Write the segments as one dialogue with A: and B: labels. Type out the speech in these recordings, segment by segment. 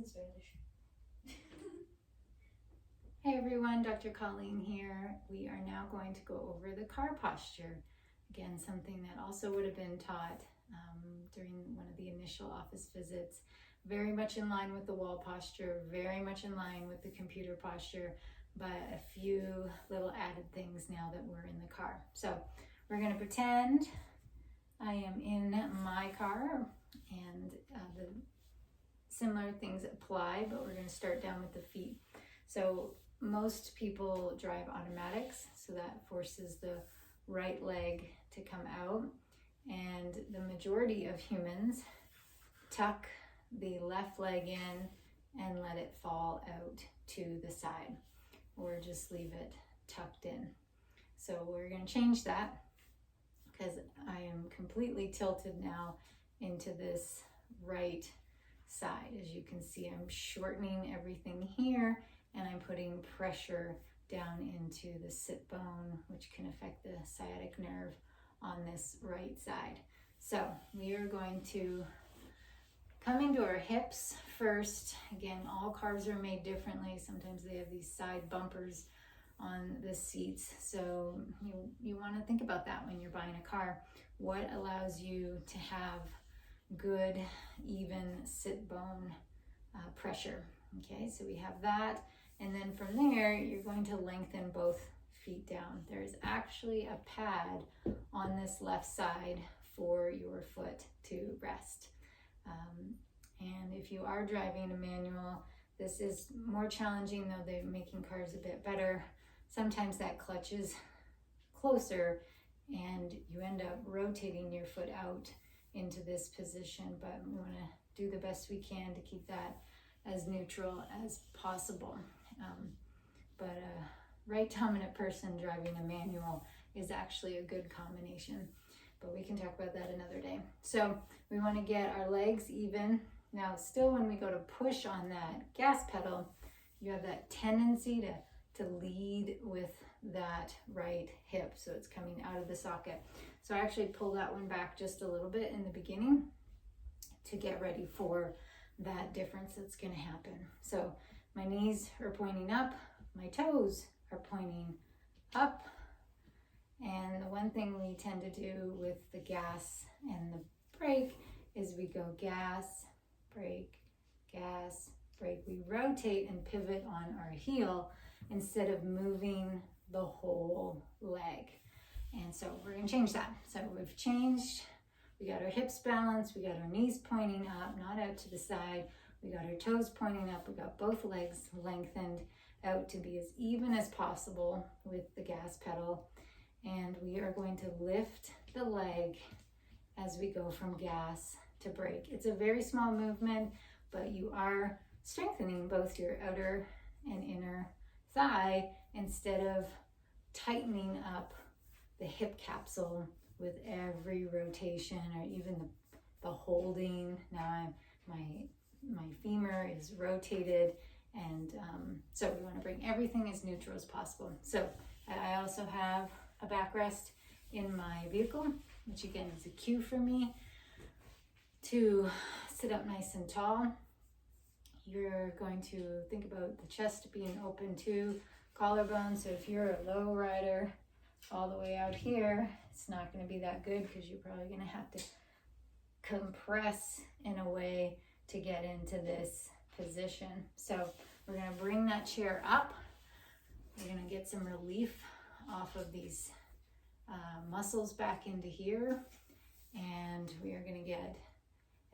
A: Spanish.
B: Hey everyone, Dr. Colleen here. We are now going to go over the car posture. Again, something that also would have been taught during one of the initial office visits. Very much in line with the wall posture, very much in line with the computer posture, but a few little added things now that we're in the car. So we're going to pretend I am in my car, and the similar things apply, but we're going to start down with the feet. So most people drive automatics, so that forces the right leg to come out, and the majority of humans tuck the left leg in and let it fall out to the side, or just leave it tucked in. So we're going to change that because I am completely tilted now into this right side. As you can see, I'm shortening everything here, and I'm putting pressure down into the sit bone, which can affect the sciatic nerve on this right side. So we are going to come into our hips first. Again, all cars are made differently. Sometimes they have these side bumpers on the seats. So you want to think about that when you're buying a car. What allows you to have good, even sit bone pressure? Okay, so we have that. And then from there, you're going to lengthen both feet down. There's actually a pad on this left side for your foot to rest. And if you are driving a manual, this is more challenging, though they're making cars a bit better. Sometimes that clutch is closer and you end up rotating your foot out into this position, but we want to do the best we can to keep that as neutral as possible. But a right dominant person driving a manual is actually a good combination, but we can talk about that another day. So we want to get our legs even. Now, still when we go to push on that gas pedal, you have that tendency to lead with that right hip, so it's coming out of the socket. So I actually pull that one back just a little bit in the beginning to get ready for that difference that's going to happen. So my knees are pointing up, my toes are pointing up, and the one thing we tend to do with the gas and the brake is we go gas, brake, gas, brake. We rotate and pivot on our heel instead of moving the whole leg. And so we're going to change that. So we've changed. We got our hips balanced. We got our knees pointing up, not out to the side. We got our toes pointing up. We got both legs lengthened out to be as even as possible with the gas pedal. And we are going to lift the leg as we go from gas to brake. It's a very small movement, but you are strengthening both your outer and inner thigh instead of tightening up the hip capsule with every rotation, or even the holding. Now my femur is rotated, and so we want to bring everything as neutral as possible. So I also have a backrest in my vehicle, which again is a cue for me to sit up nice and tall. You're going to think about the chest being open to collarbone. So if you're a low rider all the way out here, it's not going to be that good because you're probably going to have to compress in a way to get into this position. So we're going to bring that chair up. We're going to get some relief off of these muscles back into here, and we are going to get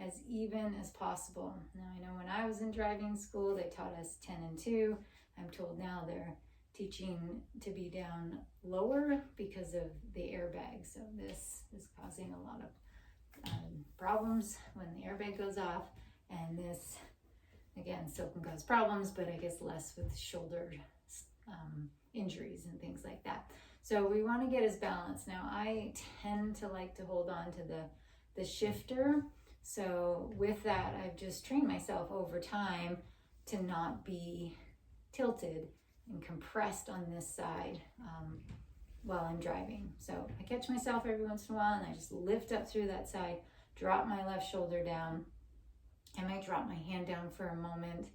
B: as even as possible. Now, I know when I was in driving school, they taught us 10 and 2. I'm told now they're teaching to be down lower because of the airbag. So this is causing a lot of problems when the airbag goes off, and this, again, still can cause problems, but I guess less with shoulder injuries and things like that. So we want to get as balanced. Now, I tend to like to hold on to the shifter. So with that, I've just trained myself over time to not be tilted and compressed on this side while I'm driving. So I catch myself every once in a while, and I just lift up through that side, drop my left shoulder down, I might drop my hand down for a moment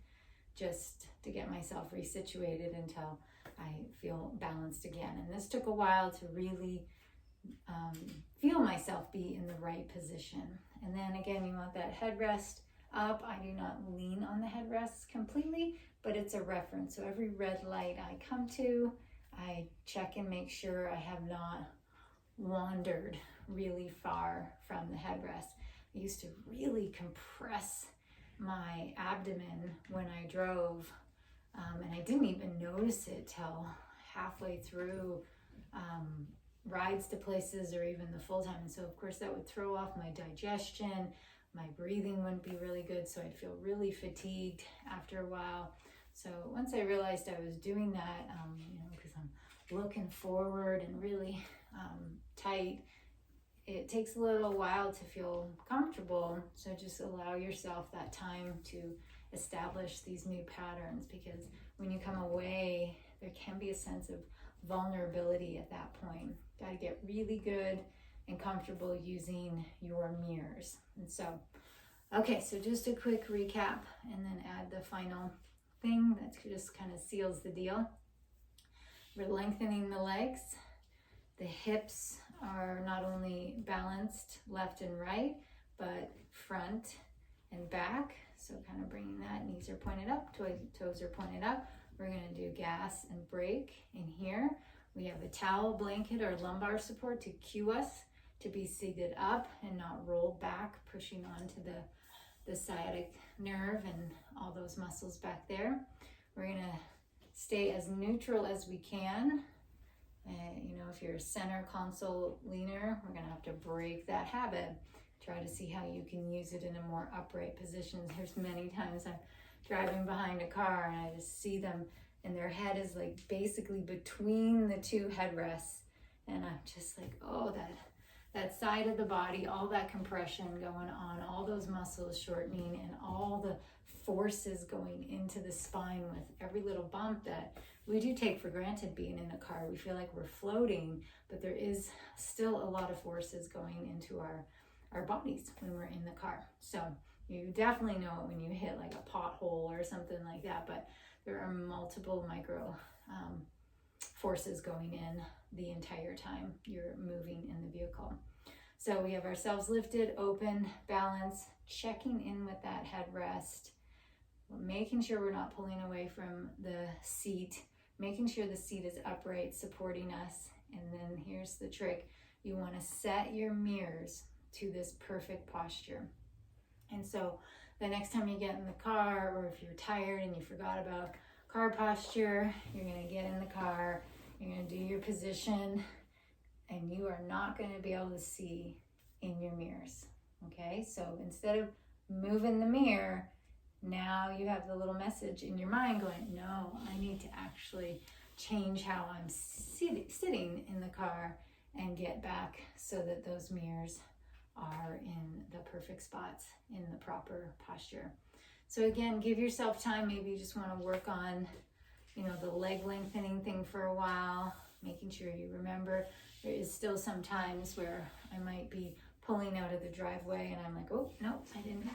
B: just to get myself resituated until I feel balanced again. And this took a while to really feel myself be in the right position. And then again, you want that headrest up. I do not lean on the headrest completely, but it's a reference. So every red light I come to, I check and make sure I have not wandered really far from the headrest. I used to really compress my abdomen when I drove, and I didn't even notice it till halfway through rides to places or even the full time. And so of course that would throw off my digestion, my breathing wouldn't be really good, so I'd feel really fatigued after a while. So once I realized I was doing that, because I'm looking forward and really tight, it takes a little while to feel comfortable. So just allow yourself that time to establish these new patterns, because when you come away, there can be a sense of vulnerability at that point. Got to get really good and comfortable using your mirrors. And so, okay, so just a quick recap and then add the final thing that just kind of seals the deal. We're lengthening the legs. The hips are not only balanced left and right, but front and back. So kind of bringing that, knees are pointed up, toes are pointed up. We're going to do gas and brake in here. We have a towel, blanket, or lumbar support to cue us to be seated up and not rolled back, pushing onto the sciatic nerve and all those muscles back there. We're going to stay as neutral as we can. If you're a center console leaner, we're going to have to break that habit. Try to see how you can use it in a more upright position. There's many times I'm driving behind a car and I just see them and their head is like basically between the two headrests. And I'm just like, oh, that side of the body, all that compression going on, all those muscles shortening, and all the forces going into the spine with every little bump that we do take for granted being in a car. We feel like we're floating, but there is still a lot of forces going into our bodies when we're in the car. So you definitely know it when you hit like a pothole or something like that, but there are multiple micro forces going in the entire time you're moving in the vehicle. So we have ourselves lifted, open, balance, checking in with that headrest, making sure we're not pulling away from the seat, making sure the seat is upright, supporting us. And then here's the trick. You want to set your mirrors to this perfect posture. And so the next time you get in the car, or if you're tired and you forgot about car posture, you're going to get in the car, you're going to do your position, and you are not going to be able to see in your mirrors. Okay, so instead of moving the mirror, now you have the little message in your mind going, no, I need to actually change how I'm sitting in the car and get back so that those mirrors are in the perfect spots in the proper posture. So again, give yourself time. Maybe you just want to work on, the leg lengthening thing for a while, making sure you remember there is still some times where I might be pulling out of the driveway and I'm like, oh, no, I didn't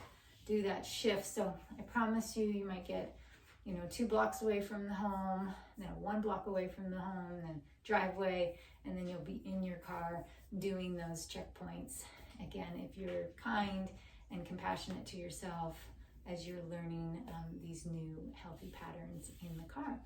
B: do that shift. So I promise you might get, 2 blocks away from the home, then 1 block away from the home, then driveway, and then you'll be in your car doing those checkpoints. Again, if you're kind and compassionate to yourself as you're learning these new healthy patterns in the car.